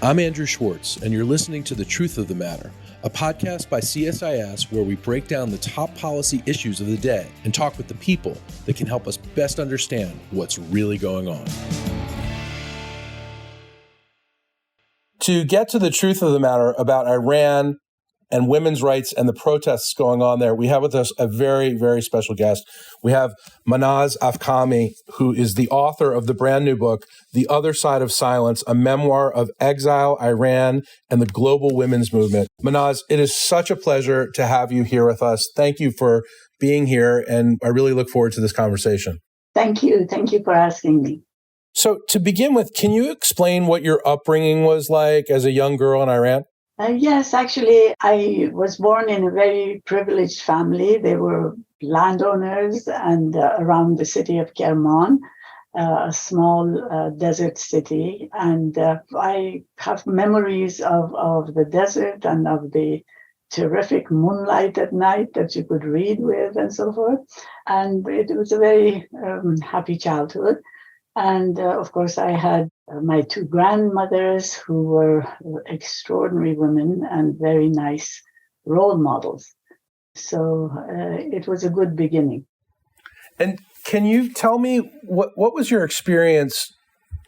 I'm Andrew Schwartz, and you're listening to The Truth of the Matter, a podcast by CSIS where we break down the top policy issues of the day and talk with the people that can help us best understand what's really going on. To get to the truth of the matter about Iran and women's rights and the protests going on there, we have with us a very, very special guest. We have Mahnaz Afkhami, who is the author of the brand new book, The Other Side of Silence, a memoir of exile, Iran, and the global women's movement. Mahnaz, it is such a pleasure to have you here with us. Thank you for being here, and I really look forward to this conversation. Thank you. Thank you for asking me. So to begin with, can you explain what your upbringing was like as a young girl in Iran? Yes, actually, I was born in a very privileged family. They were landowners and around the city of Kerman, a small desert city. And I have memories of the desert and of the terrific moonlight at night that you could read with and so forth. And it was a very happy childhood. And of course, I had my two grandmothers who were extraordinary women and very nice role models. So it was a good beginning. And can you tell me what was your experience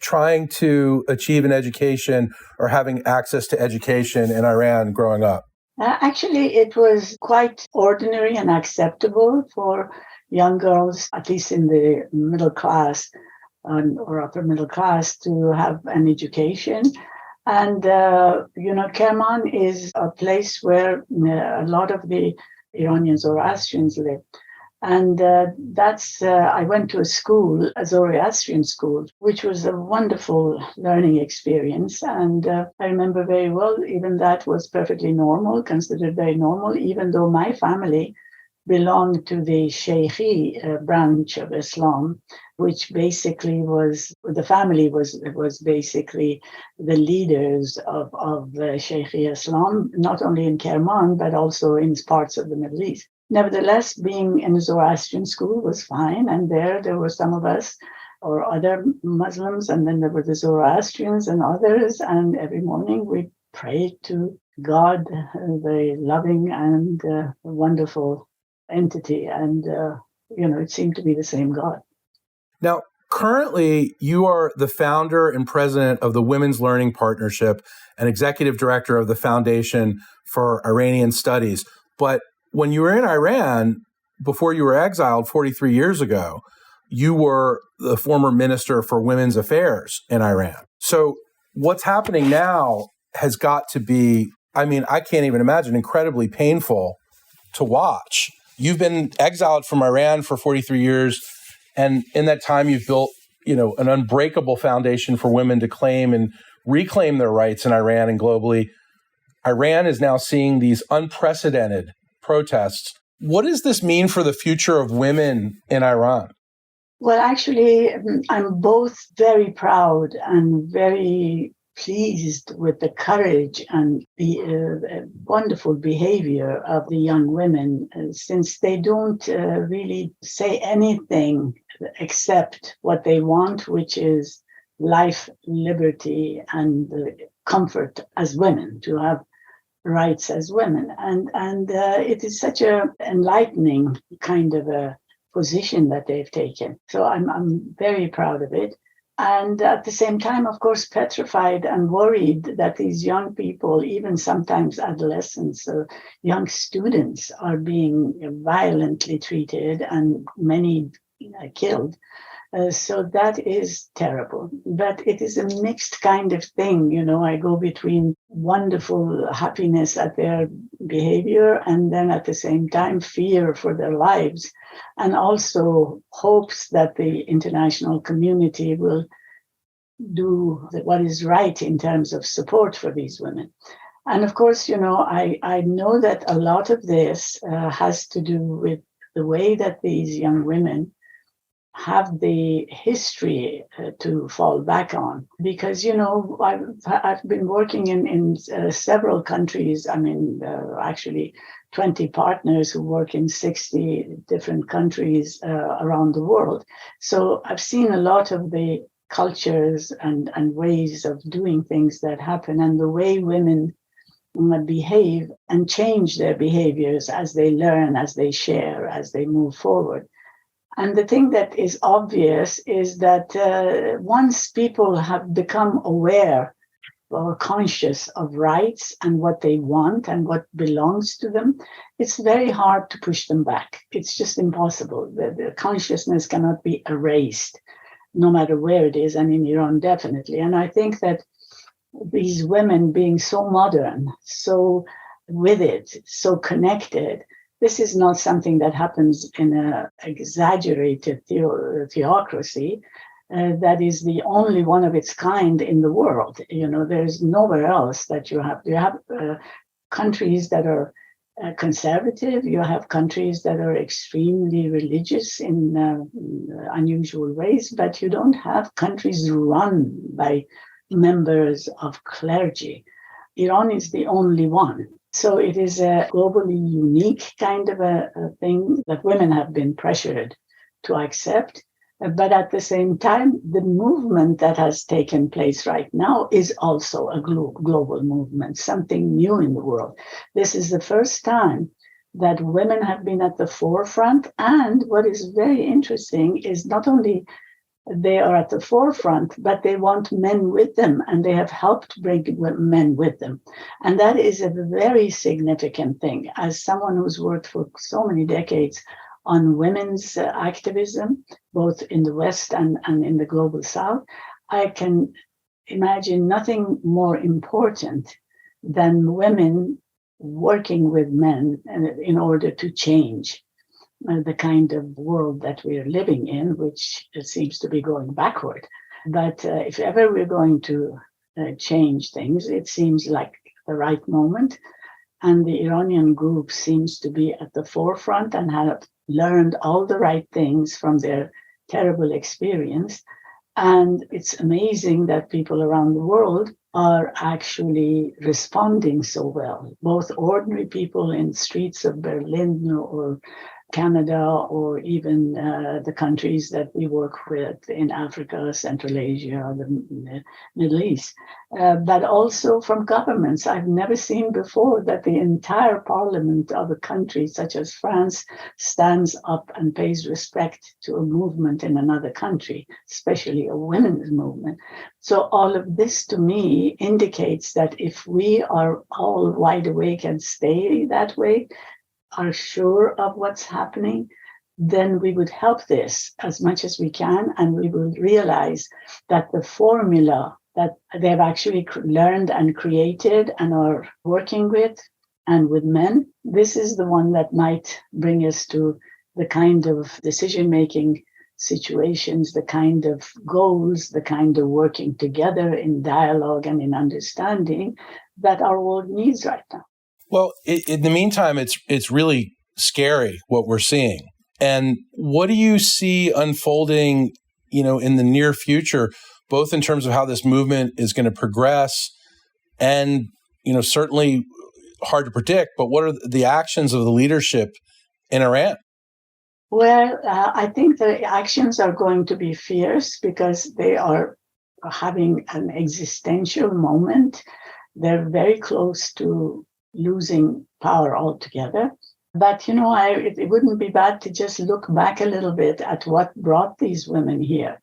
trying to achieve an education or having access to education in Iran growing up? Actually, it was quite ordinary and acceptable for young girls, at least in the middle class, or upper middle class, to have an education. And, Kerman is a place where a lot of the Iranian Zoroastrians live. And I went to a school, a Zoroastrian school, which was a wonderful learning experience. And I remember very well, even that was perfectly normal, considered very normal, even though my family belonged to the Shaykhi branch of Islam, which basically the family was basically the leaders of Shaykhi Islam, not only in Kerman, but also in parts of the Middle East. Nevertheless, being in a Zoroastrian school was fine. And there were some of us or other Muslims, and then there were the Zoroastrians and others. And every morning we prayed to God, the loving and wonderful entity, and it seemed to be the same God. Now, currently, you are the founder and president of the Women's Learning Partnership and executive director of the Foundation for Iranian Studies. But when you were in Iran, before you were exiled 43 years ago, you were the former minister for women's affairs in Iran. So what's happening now has got to be, I can't even imagine, incredibly painful to watch. You've been exiled from Iran for 43 years, and in that time you've built, an unbreakable foundation for women to claim and reclaim their rights in Iran and globally. Iran is now seeing these unprecedented protests. What does this mean for the future of women in Iran? Well, actually, I'm both very proud and very pleased with the courage and the wonderful behavior of the young women, since they don't really say anything except what they want, which is life, liberty, and comfort as women, to have rights as women. And it is such a enlightening kind of a position that they've taken. So I'm very proud of it. And at the same time, of course, petrified and worried that these young people, even sometimes adolescents or young students, are being violently treated and many killed. So that is terrible. But it is a mixed kind of thing. I go between wonderful happiness at their behavior and then at the same time fear for their lives, and also hopes that the international community will do what is right in terms of support for these women. And of course, I know that a lot of this has to do with the way that these young women have the history to fall back on. Because, I've been working in several countries. Actually 20 partners who work in 60 different countries around the world. So I've seen a lot of the cultures and ways of doing things that happen, and the way women behave and change their behaviors as they learn, as they share, as they move forward. And the thing that is obvious is that once people have become aware or conscious of rights and what they want and what belongs to them, it's very hard to push them back. It's just impossible. The consciousness cannot be erased, no matter where it is, and in Iran, definitely. And I think that these women being so modern, so with it, so connected, this is not something that happens in an exaggerated theocracy. That is the only one of its kind in the world. There's nowhere else that you have. You have countries that are conservative. You have countries that are extremely religious in unusual ways, but you don't have countries run by members of clergy. Iran is the only one. So it is a globally unique kind of a thing that women have been pressured to accept. But at the same time, the movement that has taken place right now is also a global movement, something new in the world. This is the first time that women have been at the forefront. And what is very interesting is not only they are at the forefront, but they want men with them, and they have helped bring men with them. And that is a very significant thing. As someone who's worked for so many decades on women's activism, both in the West and in the global South, I can imagine nothing more important than women working with men in order to change the kind of world that we're living in, which seems to be going backward. But if ever we're going to change things, it seems like the right moment. And the Iranian group seems to be at the forefront and have learned all the right things from their terrible experience. And it's amazing that people around the world are actually responding so well, both ordinary people in streets of Berlin or Canada, or even the countries that we work with in Africa, Central Asia, the Middle East, but also from governments. I've never seen before that the entire parliament of a country such as France stands up and pays respect to a movement in another country, especially a women's movement. So all of this to me indicates that if we are all wide awake and stay that way, are sure of what's happening, then we would help this as much as we can, and we will realize that the formula that they've actually learned and created and are working with, and with men, this is the one that might bring us to the kind of decision-making situations, the kind of goals, the kind of working together in dialogue and in understanding that our world needs right now. Well, in the meantime, it's really scary what we're seeing. And what do you see unfolding, in the near future, both in terms of how this movement is going to progress and, certainly hard to predict, but what are the actions of the leadership in Iran? Well, I think the actions are going to be fierce because they are having an existential moment. They're very close to losing power altogether. But, it wouldn't be bad to just look back a little bit at what brought these women here.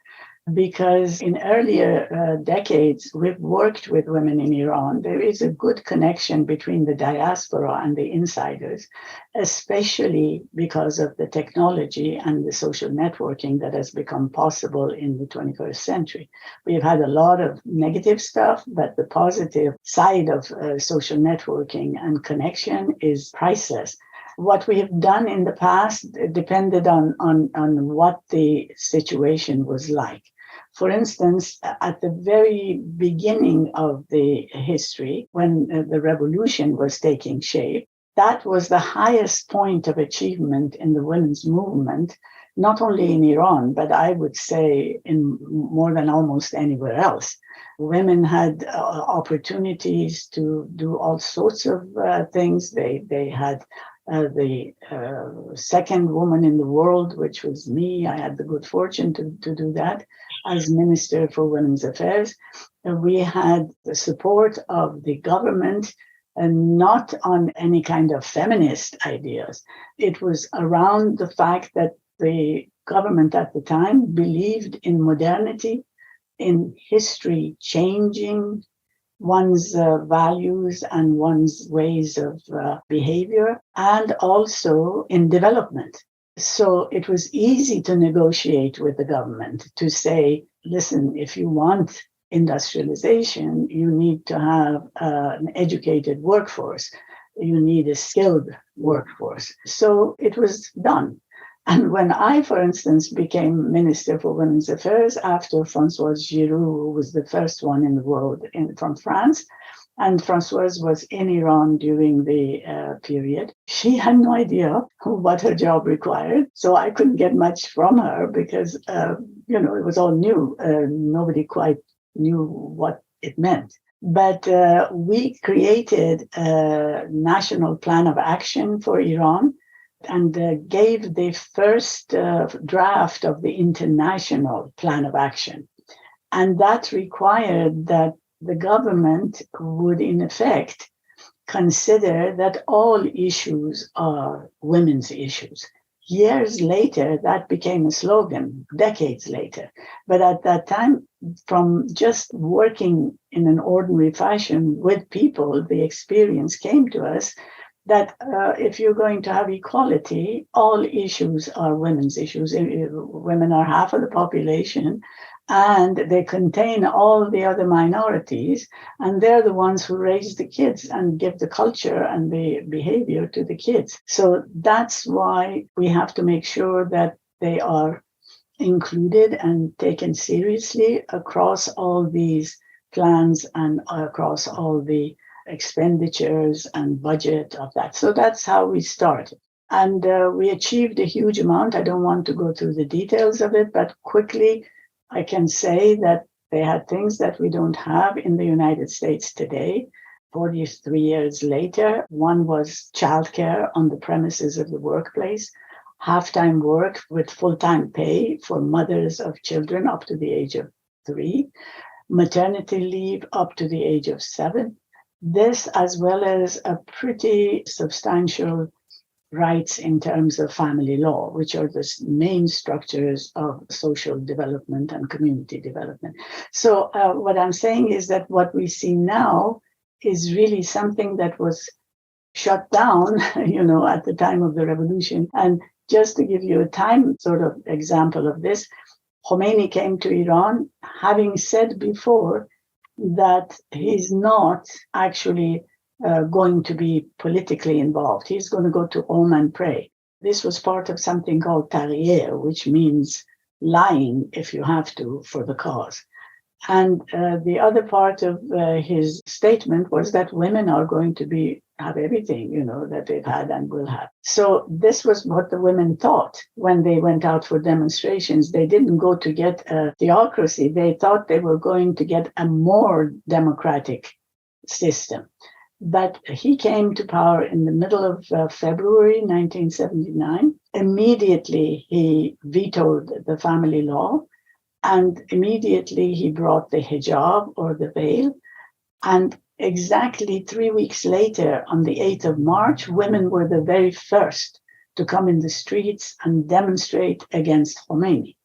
Because in earlier decades, we've worked with women in Iran. There is a good connection between the diaspora and the insiders, especially because of the technology and the social networking that has become possible in the 21st century. We've had a lot of negative stuff, but the positive side of social networking and connection is priceless. What we have done in the past depended on what the situation was like. For instance, at the very beginning of the history, when the revolution was taking shape, that was the highest point of achievement in the women's movement, not only in Iran, but I would say in more than almost anywhere else. Women had opportunities to do all sorts of things. They had the second woman in the world, which was me. I had the good fortune to do that as Minister for Women's Affairs. We had the support of the government, and not on any kind of feminist ideas. It was around the fact that the government at the time believed in modernity, in history changing one's values and one's ways of behavior, and also in development. So it was easy to negotiate with the government to say, listen, if you want industrialization, you need to have an educated workforce. You need a skilled workforce. So it was done. And when I, for instance, became Minister for Women's Affairs after Françoise Giroud, who was the first one in the world from France, and Françoise was in Iran during the period, she had no idea what her job required. So I couldn't get much from her because, it was all new. Nobody quite knew what it meant. But we created a national plan of action for Iran and gave the first draft of the international plan of action. And that required that the government would, in effect, consider that all issues are women's issues. Years later, that became a slogan, decades later. But at that time, from just working in an ordinary fashion with people, the experience came to us that if you're going to have equality, all issues are women's issues. Women are half of the population, and they contain all the other minorities, and they're the ones who raise the kids and give the culture and the behavior to the kids. So that's why we have to make sure that they are included and taken seriously across all these plans and across all the expenditures and budget of that. So that's how we started. And we achieved a huge amount. I don't want to go through the details of it, but quickly, I can say that they had things that we don't have in the United States today. 43 years later, one was childcare on the premises of the workplace, half-time work with full-time pay for mothers of children up to the age of 3, maternity leave up to the age of 7. This, as well as a pretty substantial rights in terms of family law, which are the main structures of social development and community development. So what I'm saying is that what we see now is really something that was shut down, at the time of the revolution. And just to give you a time sort of example of this, Khomeini came to Iran having said before that he's not actually going to be politically involved. He's going to go to Rome and pray. This was part of something called tarier, which means lying if you have to for the cause. And the other part of his statement was that women are going to have everything, that they've had and will have. So this was what the women thought when they went out for demonstrations. They didn't go to get a theocracy. They thought they were going to get a more democratic system. But he came to power in the middle of February 1979. Immediately, he vetoed the family law. And immediately he brought the hijab or the veil. And exactly 3 weeks later, on the 8th of March, women were the very first to come in the streets and demonstrate against Khomeini.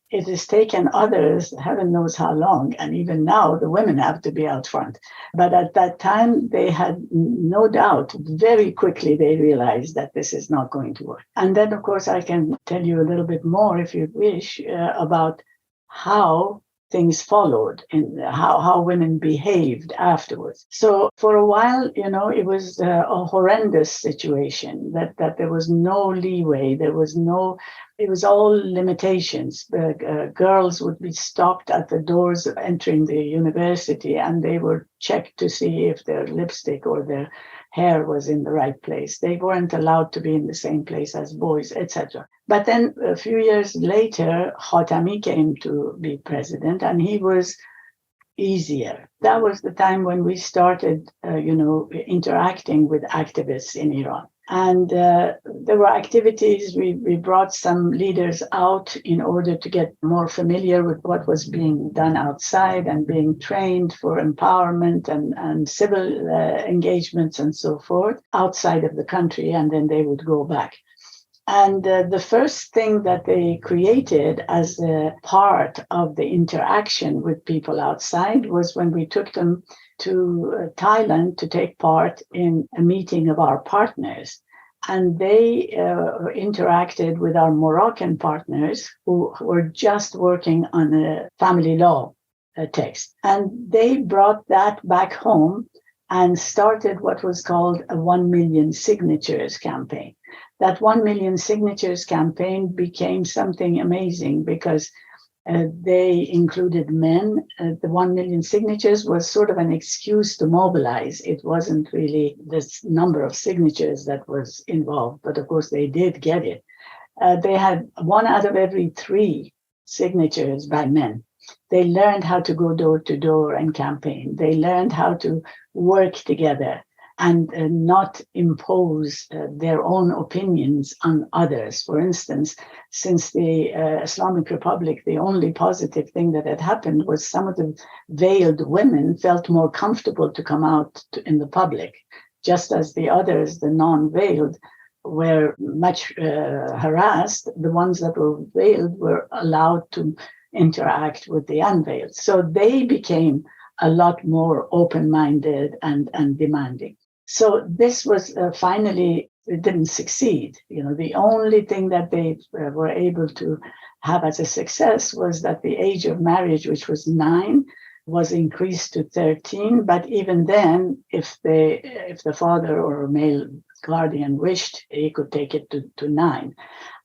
It has taken others, heaven knows how long, and even now the women have to be out front. But at that time, they had no doubt, very quickly they realized that this is not going to work. And then, of course, I can tell you a little bit more, if you wish, about how things followed and how women behaved afterwards. So for a while, it was a horrendous situation that there was no leeway. It was all limitations. Girls would be stopped at the doors entering the university, and they were checked to see if their lipstick or their hair was in the right place. They weren't allowed to be in the same place as boys, etc. But then a few years later, Khatami came to be president, and he was easier. That was the time when we started, interacting with activists in Iran. And there were activities. We brought some leaders out in order to get more familiar with what was being done outside and being trained for empowerment and civil engagements and so forth outside of the country. And then they would go back. And the first thing that they created as a part of the interaction with people outside was when we took them to Thailand to take part in a meeting of our partners. And they interacted with our Moroccan partners who were just working on a family law text. And they brought that back home and started what was called a 1 million signatures campaign. That 1 million signatures campaign became something amazing because they included men. The 1 million signatures was sort of an excuse to mobilize. It wasn't really this number of signatures that was involved, but of course they did get it. They had 1 out of every 3 signatures by men. They learned how to go door to door and campaign. They learned how to work together and not impose their own opinions on others. For instance, since the Islamic Republic, the only positive thing that had happened was some of the veiled women felt more comfortable to come out in the public, just as the others, the non-veiled, were much harassed. The ones that were veiled were allowed to interact with the unveiled. So they became a lot more open-minded and demanding. So this was finally, it didn't succeed. The only thing that they were able to have as a success was that the age of marriage, which was 9, was increased to 13. But even then, if the father or a male guardian wished, he could take it to 9.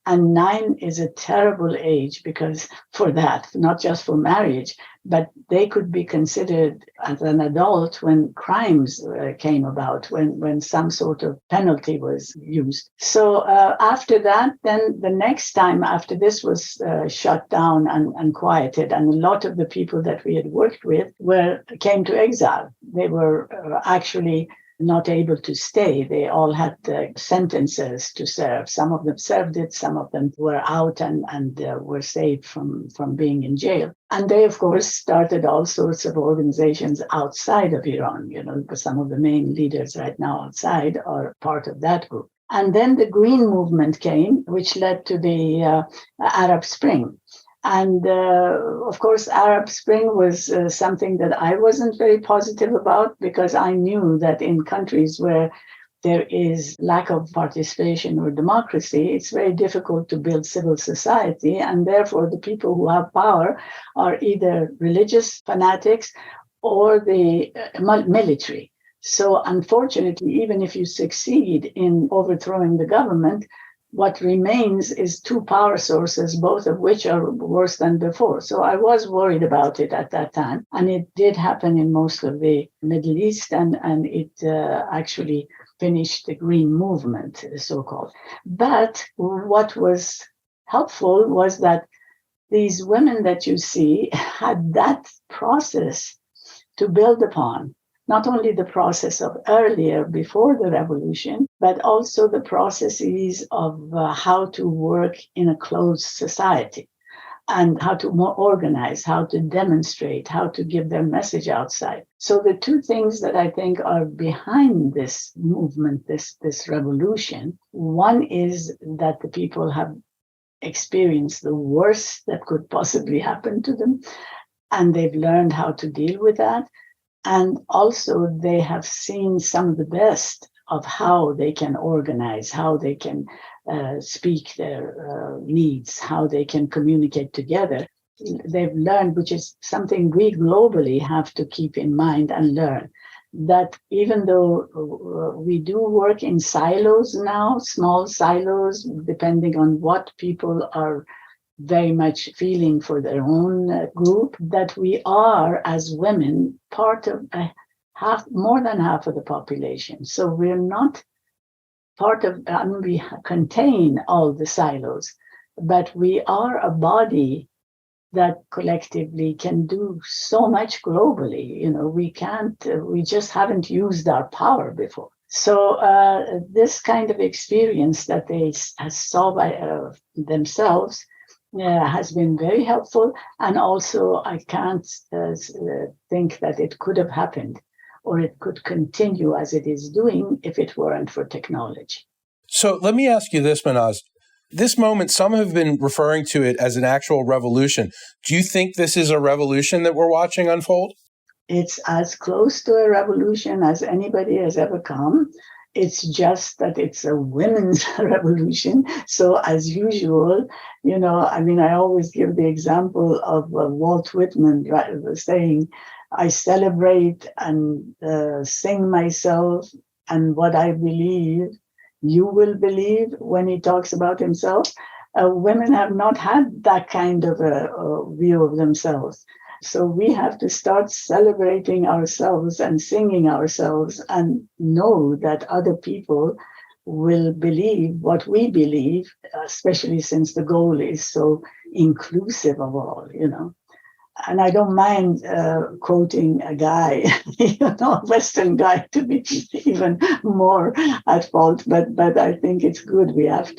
And 9 is a terrible age because for that, not just for marriage, but they could be considered as an adult when crimes came about, when some sort of penalty was used. So after that, then the next time after this was shut down and quieted, and a lot of the people that we had worked with came to exile. They were actually not able to stay. They all had sentences to serve. Some of them served it, some of them were out and were saved from being in jail. And they, of course, started all sorts of organizations outside of Iran, because some of the main leaders right now outside are part of that group. And then the Green Movement came, which led to the Arab Spring. And of course, Arab Spring was something that I wasn't very positive about because I knew that in countries where there is lack of participation or democracy, it's very difficult to build civil society. And therefore, the people who have power are either religious fanatics or the military. So unfortunately, even if you succeed in overthrowing the government, what remains is 2 power sources, both of which are worse than before. So I was worried about it at that time. And it did happen in most of the Middle East, and it actually finished the Green Movement, so-called. But what was helpful was that these women that you see had that process to build upon. Not only the process of earlier, before the revolution, but also the processes of how to work in a closed society and how to more organize, how to demonstrate, how to give their message outside. So the 2 things that I think are behind this movement, this revolution, one is that the people have experienced the worst that could possibly happen to them, and they've learned how to deal with that. And also they have seen some of the best of how they can organize, how they can speak their needs, how they can communicate together. They've learned, which is something we globally have to keep in mind and learn, that even though we do work in silos now, small silos, depending on what people are very much feeling for their own group, that we are, as women, part of more than half of the population. So we're not part of, we contain all the silos, but we are a body that collectively can do so much globally. We just haven't used our power before. So this kind of experience that they saw by themselves has been very helpful. And also, I can't think that it could have happened or it could continue as it is doing if it weren't for technology. So let me ask you this, Mahnaz. This moment, some have been referring to it as an actual revolution. Do you think this is a revolution that we're watching unfold? It's as close to a revolution as anybody has ever come. It's just that it's a women's revolution. So as usual, I always give the example of Walt Whitman saying, I celebrate and sing myself and what I believe, you will believe, when he talks about himself. Women have not had that kind of a view of themselves. So we have to start celebrating ourselves and singing ourselves and know that other people will believe what we believe, especially since the goal is so inclusive of all, And I don't mind quoting a guy, a Western guy, to be even more at fault. But I think it's good. We have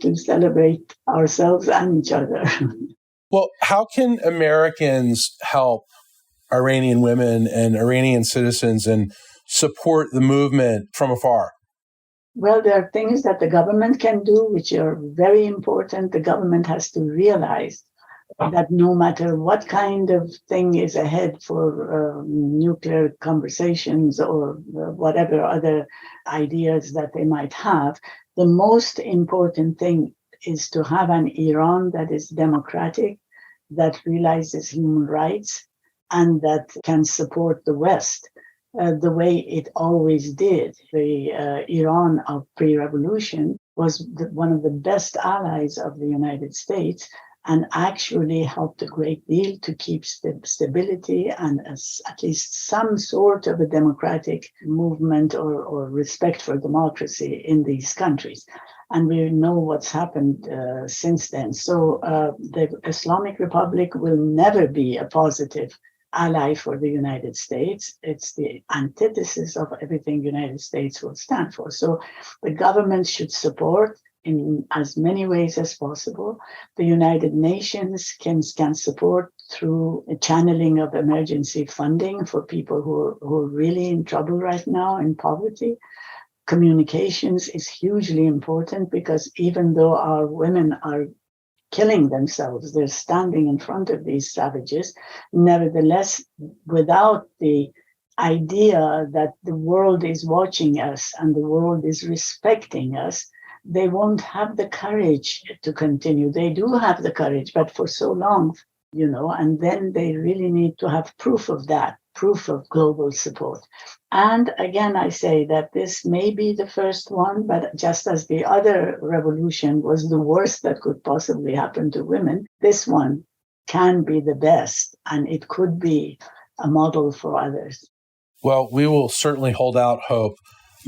to celebrate ourselves and each other. Well, how can Americans help Iranian women and Iranian citizens and support the movement from afar? Well, there are things that the government can do, which are very important. The government has to realize that no matter what kind of thing is ahead for nuclear conversations or whatever other ideas that they might have, the most important thing is to have an Iran that is democratic, that realizes human rights, and that can support the West the way it always did. The Iran of pre-revolution was one of the best allies of the United States and actually helped a great deal to keep stability and at least some sort of a democratic movement or respect for democracy in these countries. And we know what's happened since then. So the Islamic Republic will never be a positive ally for the United States. It's the antithesis of everything the United States will stand for. So the government should support in as many ways as possible. The United Nations can support through a channeling of emergency funding for people who are really in trouble right now, in poverty. Communications is hugely important because even though our women are killing themselves, they're standing in front of these savages. Nevertheless, without the idea that the world is watching us and the world is respecting us, they won't have the courage to continue. They do have the courage, but for so long, and then they really need to have proof of that, proof of global support. And again, I say that this may be the first one, but just as the other revolution was the worst that could possibly happen to women, this one can be the best, and it could be a model for others. Well, we will certainly hold out hope.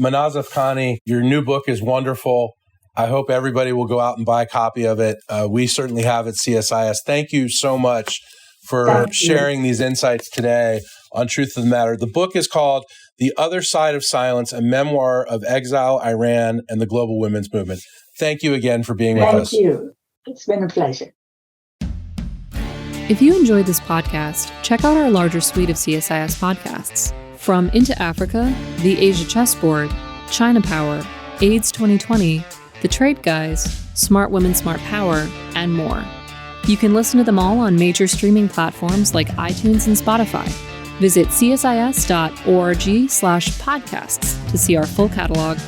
Mahnaz Afkhami, your new book is wonderful. I hope everybody will go out and buy a copy of it. We certainly have at CSIS. Thank you so much for sharing these insights today on Truth of the Matter. The book is called The Other Side of Silence, a memoir of exile, Iran, and the global women's movement. Thank you again for being with us. Thank you. It's been a pleasure. If you enjoyed this podcast, check out our larger suite of CSIS podcasts. From Into Africa, The Asia Chessboard, China Power, AIDS 2020, The Trade Guys, Smart Women, Smart Power, and more. You can listen to them all on major streaming platforms like iTunes and Spotify. Visit csis.org/podcasts to see our full catalog.